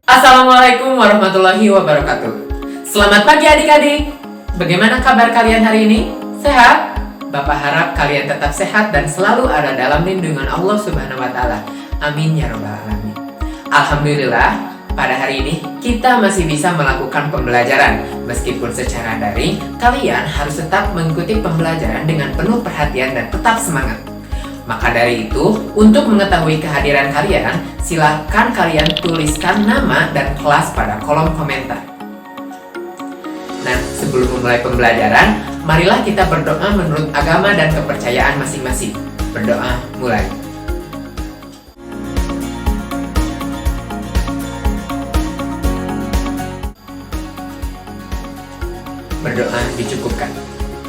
Assalamualaikum warahmatullahi wabarakatuh. Selamat pagi adik-adik. Bagaimana kabar kalian hari ini? Sehat? Bapak harap kalian tetap sehat dan selalu ada dalam lindungan Allah Subhanahu wa Ta'ala. Amin ya Rabbal Alamin. Alhamdulillah, pada hari ini kita masih bisa melakukan pembelajaran. Meskipun secara daring, kalian harus tetap mengikuti pembelajaran dengan penuh perhatian dan tetap semangat. Maka dari itu, untuk mengetahui kehadiran kalian, silakan kalian tuliskan nama dan kelas pada kolom komentar. Nah, sebelum memulai pembelajaran, marilah kita berdoa menurut agama dan kepercayaan masing-masing. Berdoa mulai. Berdoa dicukupkan.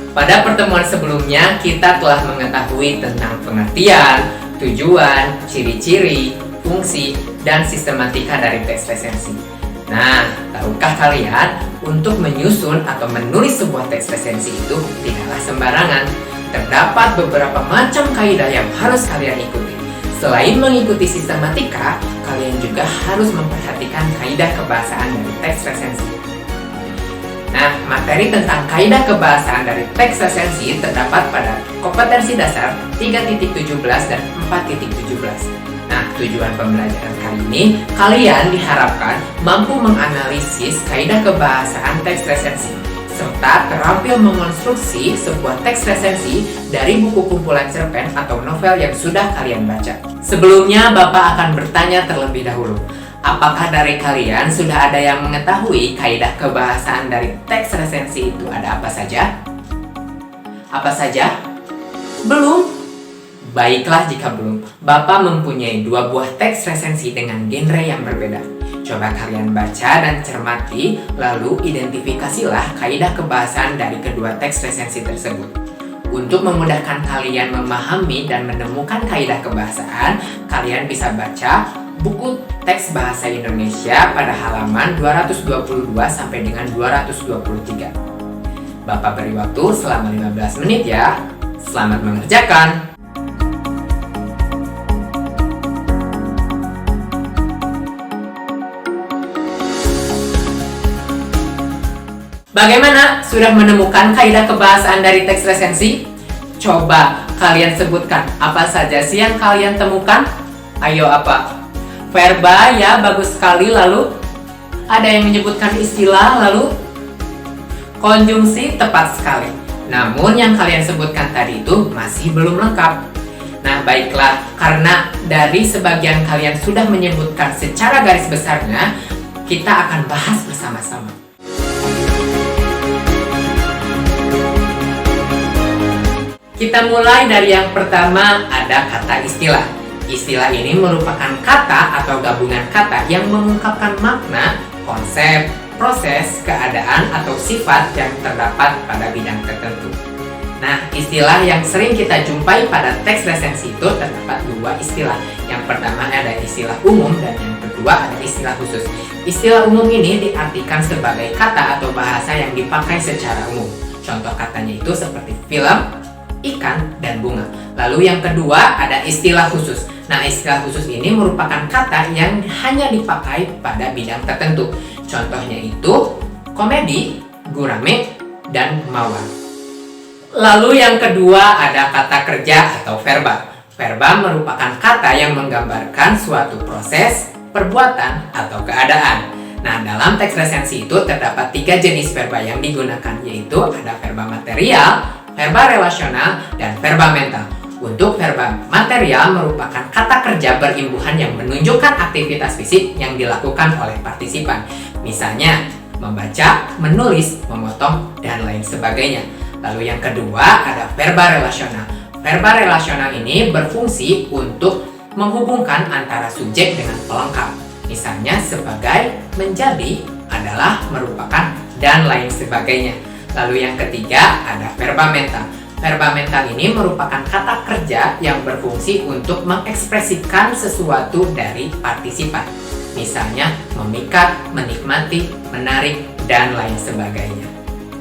Pada pertemuan sebelumnya, kita telah mengetahui tentang pengertian, tujuan, ciri-ciri, fungsi, dan sistematika dari teks resensi. Nah, tahukah kalian, untuk menyusun atau menulis sebuah teks resensi itu tidaklah sembarangan. Terdapat beberapa macam kaidah yang harus kalian ikuti. Selain mengikuti sistematika, kalian juga harus memperhatikan kaidah kebahasaan dari teks resensi. Nah, materi tentang kaidah kebahasaan dari teks resensi terdapat pada kompetensi dasar 3.17 dan 4.17. Nah, tujuan pembelajaran kali ini, kalian diharapkan mampu menganalisis kaidah kebahasaan teks resensi, serta terampil mengonstruksi sebuah teks resensi dari buku kumpulan cerpen atau novel yang sudah kalian baca. Sebelumnya, Bapak akan bertanya terlebih dahulu. Apakah dari kalian sudah ada yang mengetahui kaidah kebahasaan dari teks resensi itu ada apa saja? Apa saja? Belum? Baiklah jika belum. Bapak mempunyai 2 buah teks resensi dengan genre yang berbeda. Coba kalian baca dan cermati, lalu identifikasilah kaidah kebahasaan dari kedua teks resensi tersebut. Untuk memudahkan kalian memahami dan menemukan kaidah kebahasaan, kalian bisa baca buku teks bahasa Indonesia pada halaman 222 sampai dengan 223. Bapak beri waktu selama 15 menit ya. Selamat mengerjakan. Bagaimana? Sudah menemukan kaidah kebahasaan dari teks resensi? Coba kalian sebutkan apa saja sih yang kalian temukan? Ayo apa? Verba ya, bagus sekali. Lalu ada yang menyebutkan istilah, lalu konjungsi, tepat sekali. Namun yang kalian sebutkan tadi itu masih belum lengkap. Nah, baiklah, karena dari sebagian kalian sudah menyebutkan secara garis besarnya, kita akan bahas bersama-sama. Kita mulai dari yang pertama, ada kata istilah. Istilah ini merupakan kata atau gabungan kata yang mengungkapkan makna, konsep, proses, keadaan, atau sifat yang terdapat pada bidang tertentu. Nah, istilah yang sering kita jumpai pada teks resensi itu terdapat 2 istilah. Yang pertama ada istilah umum dan yang kedua ada istilah khusus. Istilah umum ini diartikan sebagai kata atau bahasa yang dipakai secara umum. Contoh katanya itu seperti film, ikan, dan bunga. Lalu yang kedua ada istilah khusus. Nah, istilah khusus ini merupakan kata yang hanya dipakai pada bidang tertentu. Contohnya itu komedi, gurame, dan mawar. Lalu yang kedua ada kata kerja atau verba. Verba merupakan kata yang menggambarkan suatu proses, perbuatan, atau keadaan. Nah, dalam teks resensi itu terdapat 3 jenis verba yang digunakan, yaitu ada verba material, verba relasional, dan verba mental. Untuk verba material merupakan kata kerja berimbuhan yang menunjukkan aktivitas fisik yang dilakukan oleh partisipan. Misalnya, membaca, menulis, memotong, dan lain sebagainya. Lalu yang kedua ada verba relasional. Verba relasional ini berfungsi untuk menghubungkan antara subjek dengan pelengkap. Misalnya sebagai, menjadi, adalah, merupakan, dan lain sebagainya. Lalu yang ketiga ada verba mental. Verba mental ini merupakan kata kerja yang berfungsi untuk mengekspresikan sesuatu dari partisipan. Misalnya memikat, menikmati, menarik, dan lain sebagainya.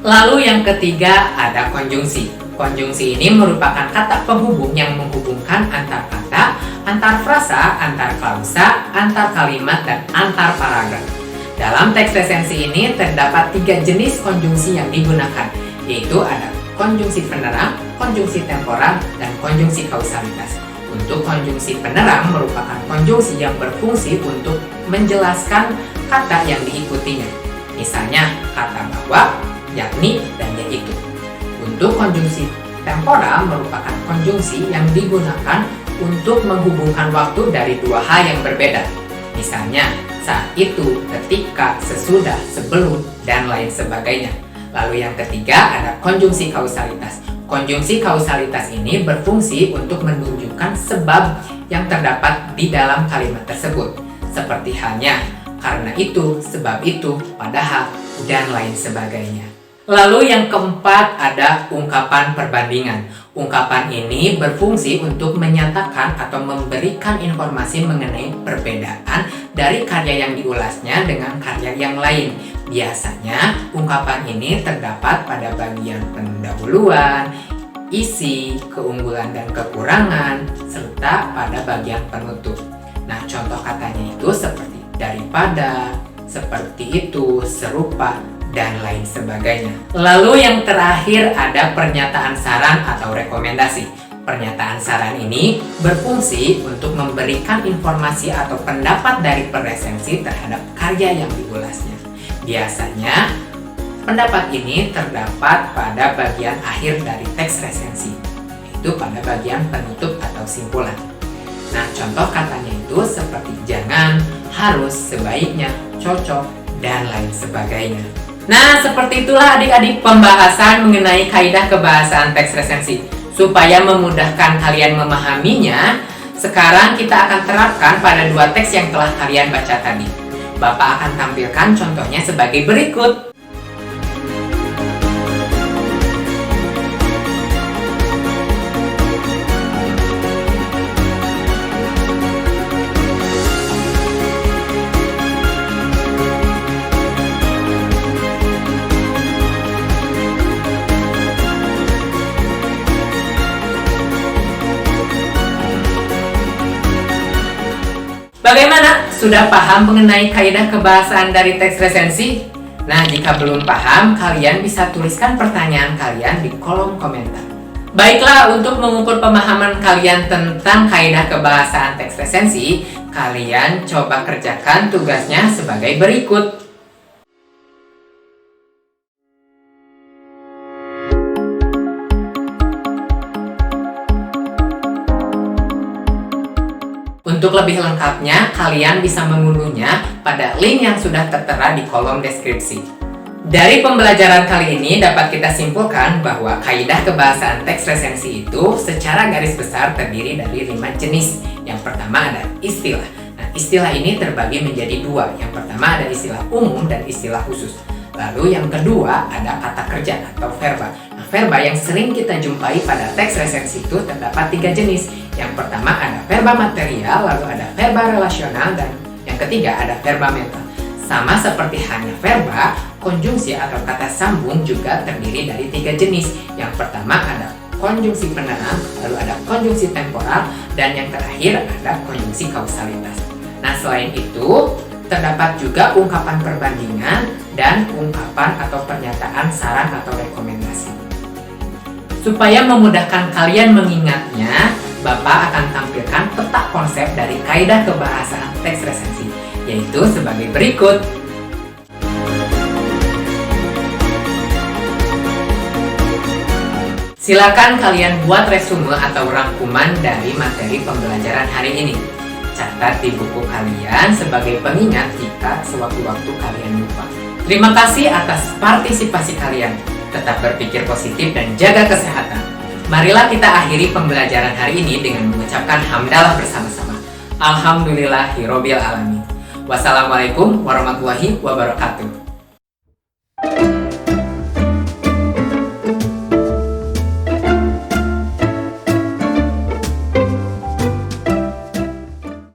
Lalu yang ketiga ada konjungsi. Konjungsi ini merupakan kata penghubung yang menghubungkan antar kata antar frasa, antar klausa, antar kalimat, dan antar paragraf. Dalam teks resensi ini terdapat 3 jenis konjungsi yang digunakan, yaitu ada konjungsi penerang, konjungsi temporal, dan konjungsi kausalitas. Untuk konjungsi penerang merupakan konjungsi yang berfungsi untuk menjelaskan kata yang diikutinya. Misalnya kata bahwa, yakni, dan yaitu. Untuk konjungsi temporal merupakan konjungsi yang digunakan untuk menghubungkan waktu dari 2 hal yang berbeda. Misalnya, saat itu, ketika, sesudah, sebelum, dan lain sebagainya. Lalu yang ketiga ada konjungsi kausalitas. Konjungsi kausalitas ini berfungsi untuk menunjukkan sebab yang terdapat di dalam kalimat tersebut. Seperti halnya, karena itu, sebab itu, padahal, dan lain sebagainya. Lalu yang keempat ada ungkapan perbandingan. Ungkapan ini berfungsi untuk menyatakan atau memberikan informasi mengenai perbedaan dari karya yang diulasnya dengan karya yang lain. Biasanya, ungkapan ini terdapat pada bagian pendahuluan, isi, keunggulan dan kekurangan, serta pada bagian penutup. Nah, contoh katanya itu seperti daripada, seperti itu, serupa, dan lain sebagainya. Lalu yang terakhir ada pernyataan saran atau rekomendasi. Pernyataan saran ini berfungsi untuk memberikan informasi atau pendapat dari peresensi terhadap karya yang diulasnya. Biasanya, pendapat ini terdapat pada bagian akhir dari teks resensi, yaitu pada bagian penutup atau simpulan. Nah, contoh katanya itu seperti jangan, harus, sebaiknya, cocok, dan lain sebagainya. Nah, seperti itulah adik-adik pembahasan mengenai kaidah kebahasaan teks resensi. Supaya memudahkan kalian memahaminya, sekarang kita akan terapkan pada 2 teks yang telah kalian baca tadi. Bapak akan tampilkan contohnya sebagai berikut. Bagaimana? Sudah paham mengenai kaidah kebahasaan dari teks resensi? Nah, jika belum paham, kalian bisa tuliskan pertanyaan kalian di kolom komentar. Baiklah, untuk mengukur pemahaman kalian tentang kaidah kebahasaan teks resensi, kalian coba kerjakan tugasnya sebagai berikut. Untuk lebih lengkapnya, kalian bisa mengunduhnya pada link yang sudah tertera di kolom deskripsi. Dari pembelajaran kali ini dapat kita simpulkan bahwa kaidah kebahasaan teks resensi itu secara garis besar terdiri dari 5 jenis. Yang pertama ada istilah. Nah, istilah ini terbagi menjadi 2. Yang pertama ada istilah umum dan istilah khusus. Lalu yang kedua ada kata kerja atau verba. Nah, verba yang sering kita jumpai pada teks resensi itu terdapat 3 jenis. Yang pertama ada verba material, lalu ada verba relasional, dan yang ketiga ada verba mental. Sama seperti halnya verba, konjungsi atau kata sambung juga terdiri dari 3 jenis. Yang pertama ada konjungsi penerang, lalu ada konjungsi temporal, dan yang terakhir ada konjungsi kausalitas. Nah, selain itu, terdapat juga ungkapan perbandingan dan ungkapan atau pernyataan saran atau rekomendasi. Supaya memudahkan kalian mengingatnya, Bapak akan tampilkan peta konsep dari kaidah kebahasaan teks resensi, yaitu sebagai berikut. Silakan kalian buat resume atau rangkuman dari materi pembelajaran hari ini. Catat di buku kalian sebagai pengingat jika sewaktu-waktu kalian lupa. Terima kasih atas partisipasi kalian. Tetap berpikir positif dan jaga kesehatan. Marilah kita akhiri pembelajaran hari ini dengan mengucapkan hamdalah bersama-sama. Alhamdulillahirobbil alamin. Wassalamualaikum warahmatullahi wabarakatuh.